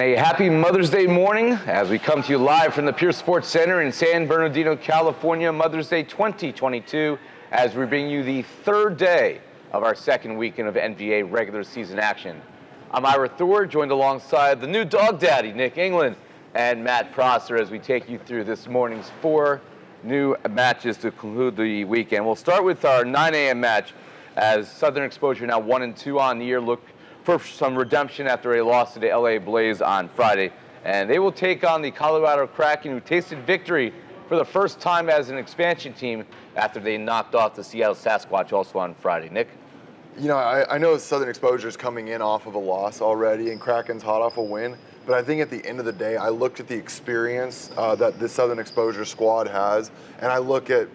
a happy Mother's Day morning as we come to you live from the Pure Sports Center in San Bernardino, California. Mother's Day 2022 as we bring you the third day of our second weekend of NBA regular season action. I'm Ira Thor, joined alongside the new dog daddy, Nick England, and Matt Prosser as we take you through this morning's 4 new matches to conclude the weekend. We'll start with our 9 a.m. match as Southern Exposure now 1-2 on the year look for some redemption after a loss to the LA Blaze on Friday. And they will take on the Colorado Kraken, who tasted victory for the first time as an expansion team after they knocked off the Seattle Sasquatch also on Friday. Nick? You know, I know Southern Exposure is coming in off of a loss already, and Kraken's hot off a win. But I think at the end of the day, I looked at the experience that the Southern Exposure squad has, and I look at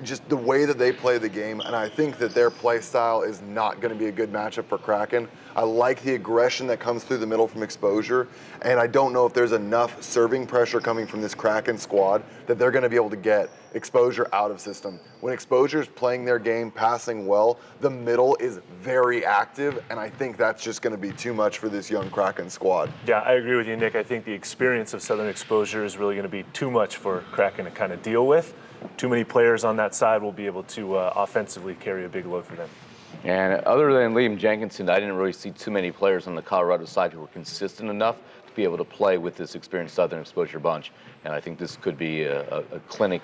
just the way that they play the game, and I think that their play style is not going to be a good matchup for Kraken. I like the aggression that comes through the middle from Exposure, and I don't know if there's enough serving pressure coming from this Kraken squad that they're going to be able to get Exposure out of system. When Exposure is playing their game, passing well, the middle is very active, and I think that's just going to be too much for this young Kraken squad. Yeah, I agree with you, Nick. I think the experience of Southern Exposure is really going to be too much for Kraken to kind of deal with. Too many players on that side will be able to offensively carry a big load for them. And other than Liam Jenkinson, I didn't really see too many players on the Colorado side who were consistent enough to be able to play with this experienced Southern Exposure bunch. And I think this could be a clinic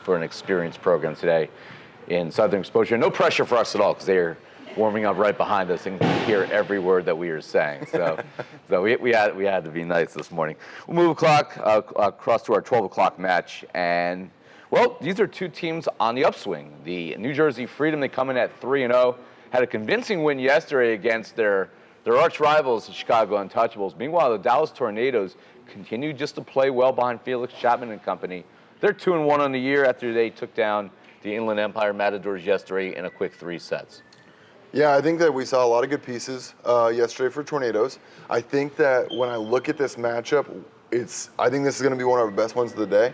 for an experienced program today in Southern Exposure. No pressure for us at all because they're warming up right behind us and can hear every word that we are saying. So we had to be nice this morning. We'll move across to our 12 o'clock match. And well, these are two teams on the upswing. The New Jersey Freedom, they come in at 3-0, had a convincing win yesterday against their arch rivals, the Chicago Untouchables. Meanwhile, the Dallas Tornadoes continue just to play well behind Felix Chapman and company. They're 2-1 on the year after they took down the Inland Empire Matadors yesterday in a quick 3 sets. Yeah, I think that we saw a lot of good pieces yesterday for Tornadoes. I think that when I look at this matchup, I think this is going to be one of our best ones of the day.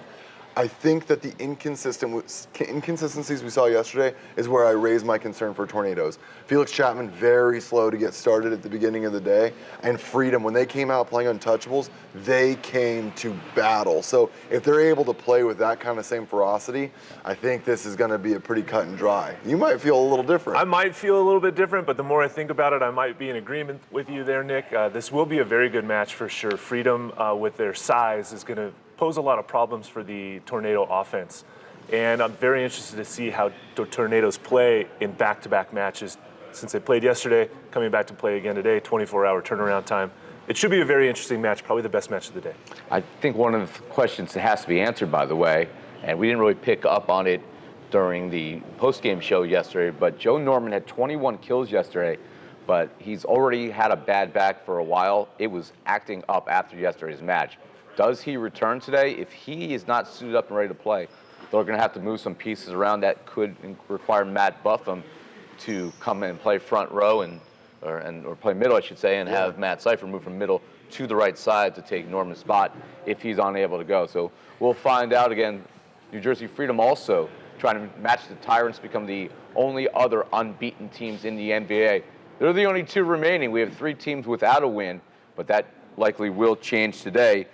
I think that the inconsistencies we saw yesterday is where I raise my concern for Tornadoes. Felix Chapman, very slow to get started at the beginning of the day. And Freedom, when they came out playing Untouchables, they came to battle. So if they're able to play with that kind of same ferocity, I think this is going to be a pretty cut and dry. You might feel a little different. I might feel a little bit different, but the more I think about it, I might be in agreement with you there, Nick. This will be a very good match for sure. Freedom, with their size, is going to pose a lot of problems for the Tornado offense. And I'm very interested to see how the Tornadoes play in back-to-back matches. Since they played yesterday, coming back to play again today, 24-hour turnaround time. It should be a very interesting match, probably the best match of the day. I think one of the questions that has to be answered, by the way, and we didn't really pick up on it during the post-game show yesterday, but Joe Norman had 21 kills yesterday, but he's already had a bad back for a while. It was acting up after yesterday's match. Does he return today? If he is not suited up and ready to play, they're going to have to move some pieces around that could require Matt Buffum to come in and play front row or play middle, I should say, and have Matt Seifer move from middle to the right side to take Norman's spot if he's unable to go. So we'll find out again. New Jersey Freedom also trying to match the Tyrants, become the only other unbeaten teams in the NBA. They're the only 2 remaining. We have 3 teams without a win, but that likely will change today,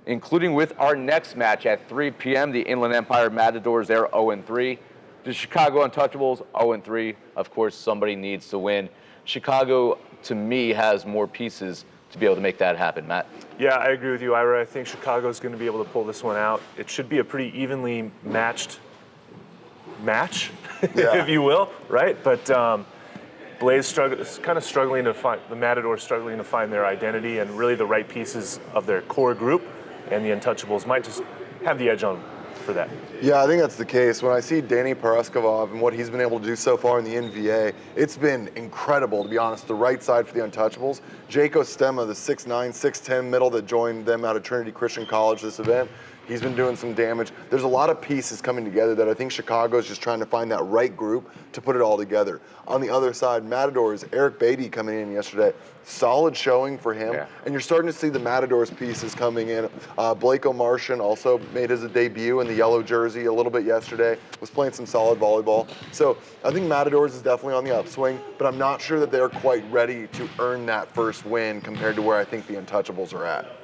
including with our next match at 3 p.m., the Inland Empire Matadors, they're 0-3. The Chicago Untouchables, 0-3. Of course, somebody needs to win. Chicago, to me, has more pieces to be able to make that happen. Matt? Yeah, I agree with you, Ira. I think Chicago's going to be able to pull this one out. It should be a pretty evenly matched match, if you will, right? But Blaze is kind of struggling to find, the Matadors struggling to find their identity and really the right pieces of their core group. And the Untouchables might just have the edge on for that. Yeah, I think that's the case. When I see Danny Paraskovov and what he's been able to do so far in the NBA, it's been incredible, to be honest. The right side for the Untouchables. Jake Ostema, the 6'9", 6'10" middle that joined them out of Trinity Christian College this event, He's been doing some damage. There's a lot of pieces coming together that I think Chicago's just trying to find that right group to put it all together. On the other side, Matadors, Eric Beatty coming in yesterday, solid showing for him. Yeah. And you're starting to see the Matadors pieces coming in. Blake O'Martian also made his debut in the yellow jersey a little bit yesterday, was playing some solid volleyball. So I think Matadors is definitely on the upswing, but I'm not sure that they're quite ready to earn that first win compared to where I think the Untouchables are at.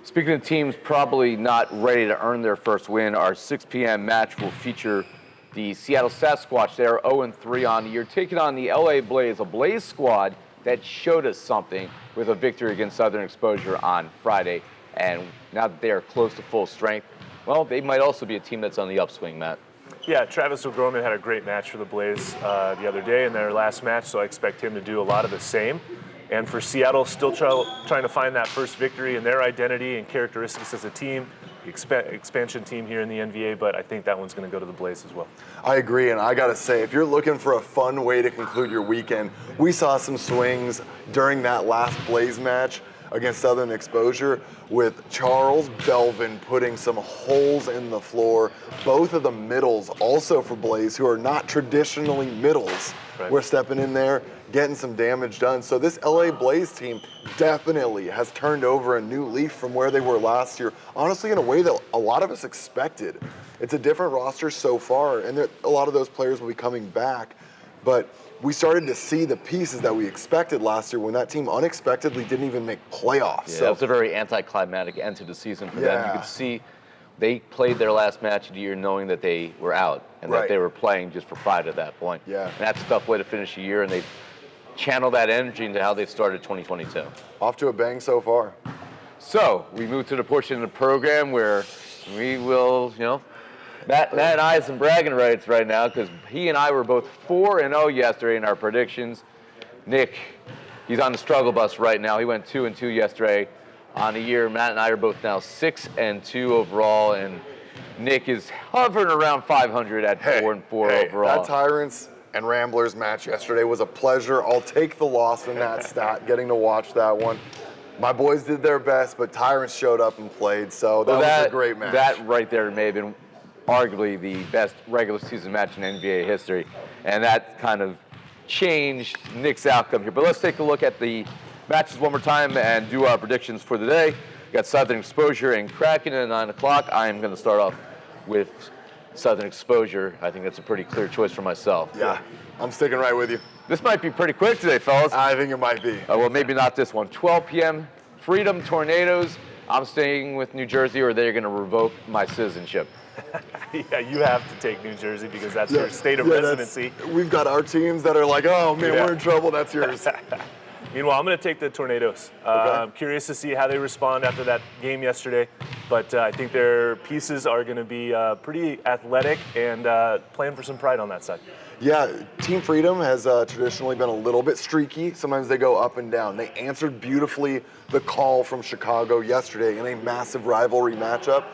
Speaking of teams probably not ready to earn their first win, our 6 p.m. match will feature the Seattle Sasquatch. They're 0-3 on the year, taking on the LA Blaze, a Blaze squad that showed us something with a victory against Southern Exposure on Friday. And now that they are close to full strength, well, they might also be a team that's on the upswing, Matt. Yeah, Travis O'Gorman had a great match for the Blaze the other day in their last match, so I expect him to do a lot of the same. And for Seattle, still trying to find that first victory and their identity and characteristics as a team, expansion team here in the NVA, but I think that one's going to go to the Blaze as well. I agree, and I gotta say, if you're looking for a fun way to conclude your weekend, we saw some swings during that last Blaze match against Southern Exposure with Charles Belvin putting some holes in the floor. Both of the middles also for Blaze, who are not traditionally middles, Right. were stepping in there, getting some damage done. So this LA Blaze team definitely has turned over a new leaf from where they were last year, honestly in a way that a lot of us expected. It's a different roster so far, and a lot of those players will be coming back, but we started to see the pieces that we expected last year when that team unexpectedly didn't even make playoffs. Yeah, So that was a very anticlimactic end to the season for them. You Yeah. could see they played their last match of the year knowing that they were out and that Right. they were playing just for pride at that point. Yeah. And that's a tough way to finish a year, and they've channeled that energy into how they've started 2022. off to a bang so far. So we move to the portion of the program where we will, Matt and I have some bragging rights right now because he and I were both 4-0 yesterday in our predictions. Nick, he's on the struggle bus right now. He went 2-2 yesterday on the year. Matt and I are both now 6-2 overall, and Nick is hovering around 500 at 4-4 overall. That Tyrants and Ramblers match yesterday was a pleasure. I'll take the loss in that stat, getting to watch that one. My boys did their best, but Tyrants showed up and played, so that was a great match. That right there may have been arguably the best regular season match in NBA history, and that kind of changed Nick's outcome here. But let's take a look at the matches one more time and do our predictions for the day. We got Southern Exposure and Kraken at 9 o'clock. I am going to start off with Southern Exposure. I think that's a pretty clear choice for myself. Yeah, I'm sticking right with you. This might be pretty quick today, fellas. I think it might be. Well, maybe not this one. 12 p.m., Freedom Tornadoes. I'm staying with New Jersey, or they're going to revoke my citizenship. Yeah, you have to take New Jersey because that's your state of residency. We've got our teams that are like, oh man, we're in trouble, that's yours. Meanwhile, I'm going to take the Tornadoes. I'm curious to see how they respond after that game yesterday, but I think their pieces are going to be pretty athletic and playing for some pride on that side. Yeah, Team Freedom has traditionally been a little bit streaky. Sometimes they go up and down. They answered beautifully the call from Chicago yesterday in a massive rivalry matchup.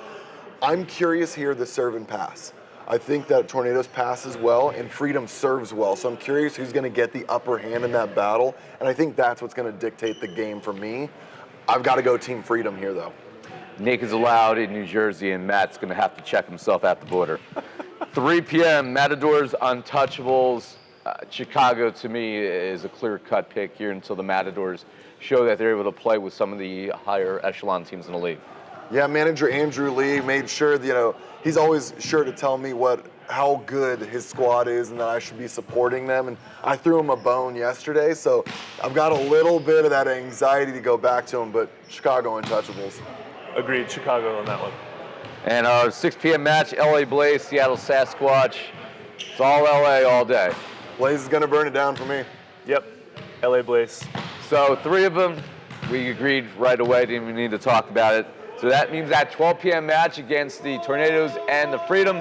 I'm curious here, the serve and pass. I think that Tornadoes passes well and Freedom serves well. So I'm curious who's going to get the upper hand in that battle. And I think that's what's going to dictate the game for me. I've got to go Team Freedom here, though. Nick is allowed in New Jersey, and Matt's going to have to check himself at the border. 3 p.m., Matadors, Untouchables. Chicago, to me, is a clear-cut pick here until the Matadors show that they're able to play with some of the higher echelon teams in the league. Yeah, manager Andrew Lee made sure that, he's always sure to tell me how good his squad is and that I should be supporting them. And I threw him a bone yesterday, so I've got a little bit of that anxiety to go back to him, but Chicago Untouchables. Agreed, Chicago on that one. And our 6 p.m. match, LA Blaze, Seattle Sasquatch. It's all LA all day. Blaze is going to burn it down for me. Yep, LA Blaze. So 3 of them, we agreed right away, didn't even need to talk about it. So that means that 12 p.m. match against the Tornadoes and the Freedom,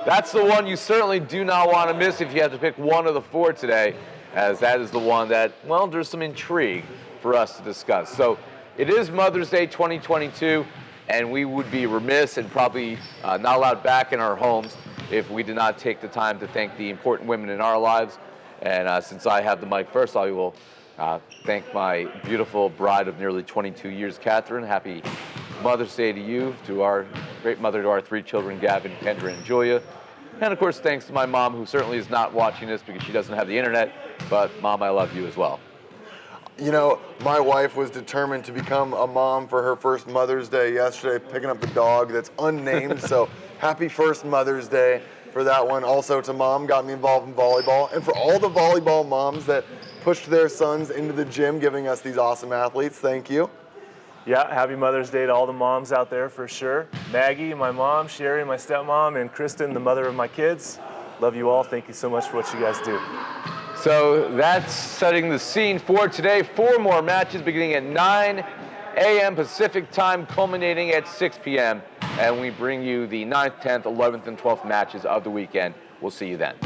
that's the one you certainly do not want to miss if you have to pick one of the 4 today, as that is the one that, well, there's some intrigue for us to discuss. So it is Mother's Day 2022, and we would be remiss and probably not allowed back in our homes if we did not take the time to thank the important women in our lives. And since I have the mic first, I will thank my beautiful bride of nearly 22 years, Catherine. Happy Mother's Day to you, to our great mother, to our 3 children, Gavin, Kendra, and Julia. And of course, thanks to my mom, who certainly is not watching this because she doesn't have the internet, but Mom, I love you as well. You know, my wife was determined to become a mom for her first Mother's Day yesterday, picking up the dog that's unnamed. So happy first Mother's Day for that one. Also to Mom, got me involved in volleyball. And for all the volleyball moms that pushed their sons into the gym, giving us these awesome athletes, thank you. Yeah, happy Mother's Day to all the moms out there for sure. Maggie, my mom, Sherry, my stepmom, and Kristen, the mother of my kids. Love you all. Thank you so much for what you guys do. So that's setting the scene for today. 4 more matches beginning at 9 a.m. Pacific time, culminating at 6 p.m. And we bring you the 9th, 10th, 11th, and 12th matches of the weekend. We'll see you then.